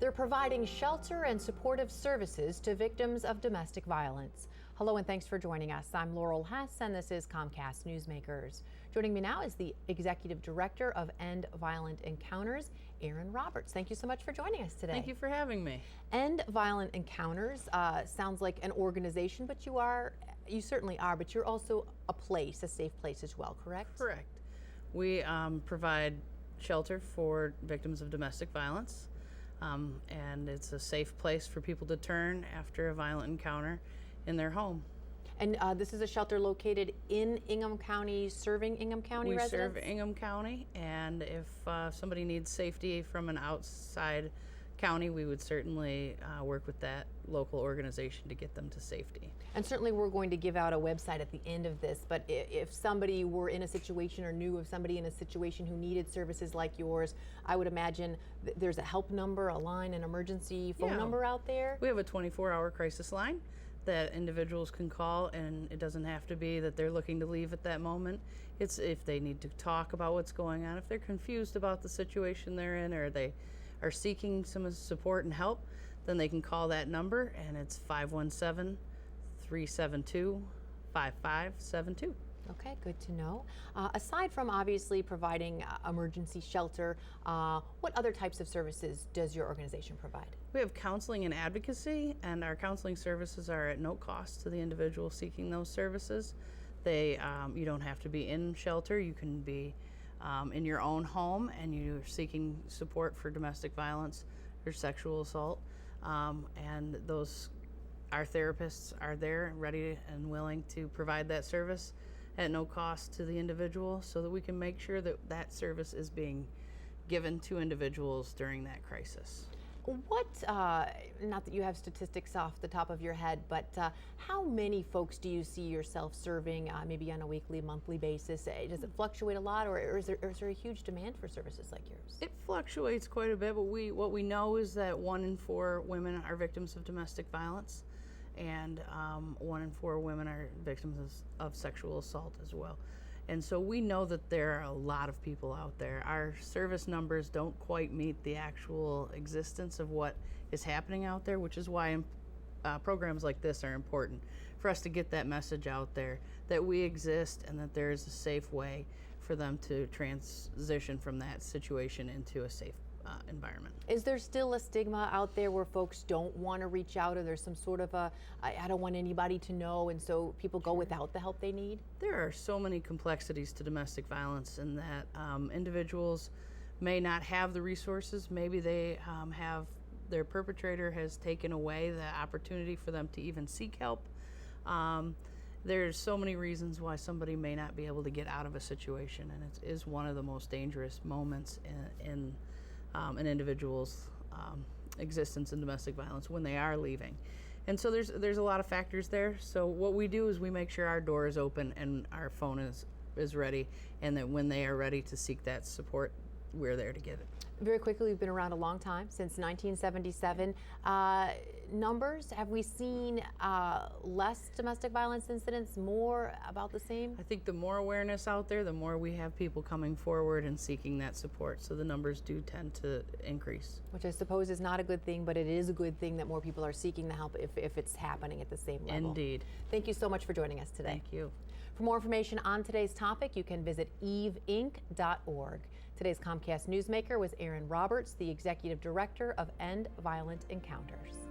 They're providing shelter and supportive services to victims of domestic violence. Hello and thanks for joining us. I'm Laurel Hess and this is Comcast Newsmakers. Joining me now is the Executive Director of End Violent Encounters, Erin Roberts. Thank you so much for joining us today. Thank you for having me. End Violent Encounters sounds like an organization, but you certainly are, but you're also a safe place as well, correct? Correct. We provide shelter for victims of domestic violence. And it's a safe place for people to turn after a violent encounter in their home. And this is a shelter located in Ingham County, serving Ingham County residents? We serve Ingham County, and if somebody needs safety from an outside county, we would certainly work with that local organization to get them to safety. And certainly we're going to give out a website at the end of this, but if somebody were in a situation or knew of somebody in a situation who needed services like yours, I would imagine there's a help number, a line, an emergency phone number out there? We have a 24-hour crisis line that individuals can call, and it doesn't have to be that they're looking to leave at that moment. It's if they need to talk about what's going on, if they're confused about the situation they're in, or they are seeking some support and help, then they can call that number, and it's 517-372-5572. Okay, good to know. Aside from obviously providing emergency shelter, what other types of services does your organization provide? We have counseling and advocacy, and our counseling services are at no cost to the individual seeking those services. You don't have to be in shelter. You can be in your own home, and you're seeking support for domestic violence or sexual assault. And our therapists are there, ready and willing to provide that service at no cost to the individual, so that we can make sure that that service is being given to individuals during that crisis. What, not that you have statistics off the top of your head, but how many folks do you see yourself serving, maybe on a weekly, monthly basis? Does it fluctuate a lot, or is there a huge demand for services like yours? It fluctuates quite a bit, but what we know is that 1 in 4 women are victims of domestic violence, and 1 in 4 women are victims of sexual assault as well. And so we know that there are a lot of people out there. Our service numbers don't quite meet the actual existence of what is happening out there, which is why programs like this are important, for us to get that message out there that we exist and that there is a safe way for them to transition from that situation into a safe environment. Is there still a stigma out there where folks don't want to reach out, or there's some sort of I don't want anybody to know, and so people go without the help they need? There are so many complexities to domestic violence, in that individuals may not have the resources. Maybe they their perpetrator has taken away the opportunity for them to even seek help. There's so many reasons why somebody may not be able to get out of a situation, and it is one of the most dangerous moments in an individual's existence in domestic violence, when they are leaving. And so there's a lot of factors there. So what we do is we make sure our door is open and our phone is ready, and that when they are ready to seek that support, we're there to get it. Very quickly, we've been around a long time, since 1977. Numbers, have we seen less domestic violence incidents, more, about the same? I think the more awareness out there, the more we have people coming forward and seeking that support. So the numbers do tend to increase. Which I suppose is not a good thing, but it is a good thing that more people are seeking the help if it's happening at the same level. Indeed. Thank you so much for joining us today. Thank you. For more information on today's topic, you can visit eveinc.org. Today's Comcast Newsmaker was Erin Roberts, the Executive Director of End Violent Encounters.